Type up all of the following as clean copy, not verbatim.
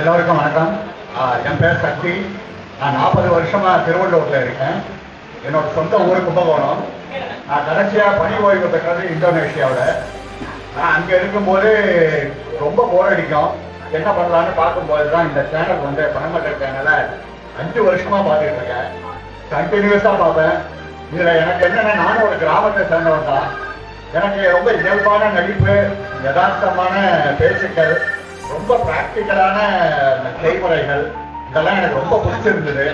எல்லோருக்கும் வணக்கம். என் பேர் சக்தி. நான் 40 வருஷமா திருவள்ளூர்ல இருக்கேன். என்னோட சொந்த ஊரு கும்பகோணம். நான் கடைசியாக பணி ஓய்வு பெற்றது இந்தோனேஷியாவில். நான் அங்கே இருக்கும்போது ரொம்ப போர் அடிக்கும். என்ன பண்ணலான்னு பார்க்கும்போது தான் இந்த சேனல் வந்து பணமட்டர் சேனலை 5 வருஷமா பார்த்துட்டு இருக்கேன். கண்டினியூஸாக பார்ப்பேன். இதில் எனக்கு என்னென்னா, நானும் ஒரு கிராமத்தை சேர்ந்தவன் தான். எனக்கு ரொம்ப இயல்பான நடிப்பு, யதார்த்தமான பேச்சுக்கள், ரொம்ப பிராக்டிக்கலான செய்முறைகள், இதெல்லாம் எனக்கு ரொம்ப பிடிச்சிருந்தது.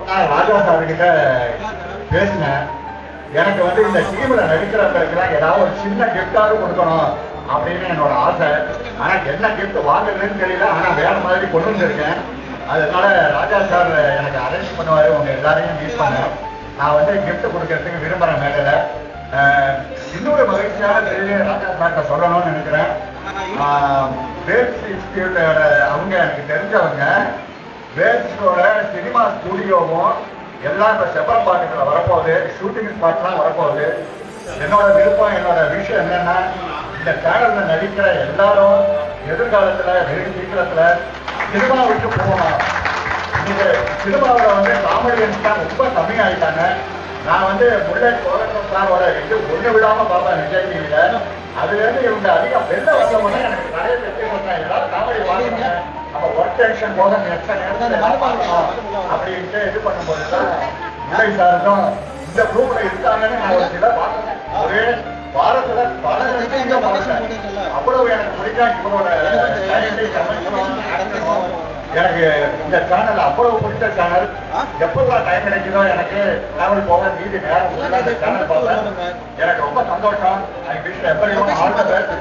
நான் ராஜா சார்கிட்ட பேசினேன். எனக்கு வந்து இந்த டீமில் நடிக்கிறவங்களுக்குலாம் ஏதாவது ஒரு சின்ன கிஃப்டாவது கொடுக்கணும் அப்படின்னு என்னோட ஆசை. ஆனால் என்ன கிஃப்ட் வாங்குறதுன்னு தெரியல. ஆனால் வேற மாதிரி கொண்டு வந்திருக்கேன். அதனால ராஜா சார் எனக்கு அரேஞ்ச் பண்ணுவார். உங்க எல்லாரையும் மீட் பண்ணேன். நான் வந்து கிஃப்ட் கொடுக்கறதுக்கு விரும்புகிறேன். மேலே இன்னொரு மகிழ்ச்சியான செய்தியை ராஜா சார்கிட்ட சொல்லணும்னு நினைக்கிறேன். வேல்ஸ் இன்ஸ்டிடியூட்டோட அவங்க எனக்கு தெரிஞ்சவங்க. வேல்ஸோட சினிமா ஸ்டூடியோவும் எல்லாம் இப்போ செப்பல்பாக்கத்தில் வரப்போகுது. ஷூட்டிங் ஸ்பாட்லாம் வரப்போகுது. என்னோட விருப்பம், என்னோட விஷயம் என்னன்னா, இந்த சேனலில் நடிக்கிற எல்லாரும் எதிர்காலத்தில் வெகு சீக்கிரத்தில் சினிமாவுக்கு போகணும். இன்னைக்கு சினிமாவில் வந்து காமெடியன்ஸ் தான் ரொம்ப கம்மியாயிட்டாங்க. நான் வந்து புல்லட் கோலத்தோட ஒன்று விடாமல் பார்ப்பேன் விஜய் டிவியில். அதுலேருந்து இவங்க அதிகம் வெளில வந்தவங்க எனக்கு நிறைய பேர் சொல்றேன், எல்லாரும் காமெடி வாங்கினாங்க, நம்ம ஒர்க் டென்ஷன் போக அப்படின்ட்டு இது பண்ணும்போது தான் விஜய் சாருக்கும் இந்த குரூப்ல இருக்காங்கன்னு நான் ஒரு சில பார்த்தேன். ஒரே வாரத்துல பல விஷயங்கள் பார்த்தேன். அவ்வளவு எனக்கு பிடிக்கும். இவரோட எனக்கு இந்த சேனல் அவ்வளவு பிடிச்ச சேனல். எப்பதான் டைம் கிடைக்குதோ எனக்கு டிராவல் போக மீதி நேரம் இந்த சேனல் பார்த்தேன். எனக்கு ரொம்ப சந்தோஷம்.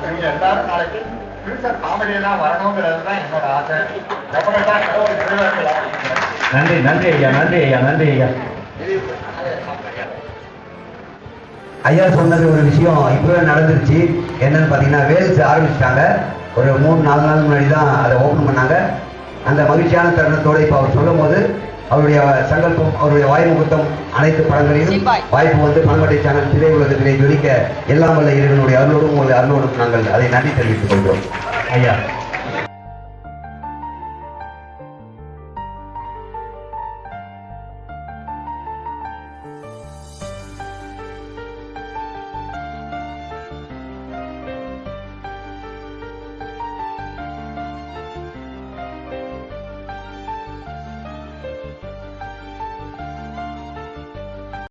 நீங்க எல்லாரும் நாளைக்கு ஃபியூச்சர் காமெடியெல்லாம் வரணுங்கிறது தான் என்னோட ஆசை. நன்றி நன்றி ஐயா, நன்றி ஐயா, நன்றி ஐயா. ஐயா சொன்னது ஒரு விஷயம் இப்பவே நடந்துருச்சு. என்னன்னு பார்த்தீங்கன்னா, வேல்ஸ் ஆரம்பிச்சிட்டாங்க. ஒரு 3-4 நாள் முன்னாடி தான் அதை ஓப்பன் பண்ணாங்க. அந்த மகிழ்ச்சியான தருணத்தோடு இப்போ அவர் சொல்லும் போது அவருடைய சங்கல்பம், அவருடைய வாய்முகத்தம், அனைத்து படங்களிலும் வாய்ப்பு வந்து பணமட்டை சேனல் திரை உலகத்திலே ஜொலிக்க எல்லாம் வல்ல இறைவனுடைய அருளோடும் நாங்கள் அதை நன்றி தெரிவித்துக் கொள்கிறோம் ஐயா.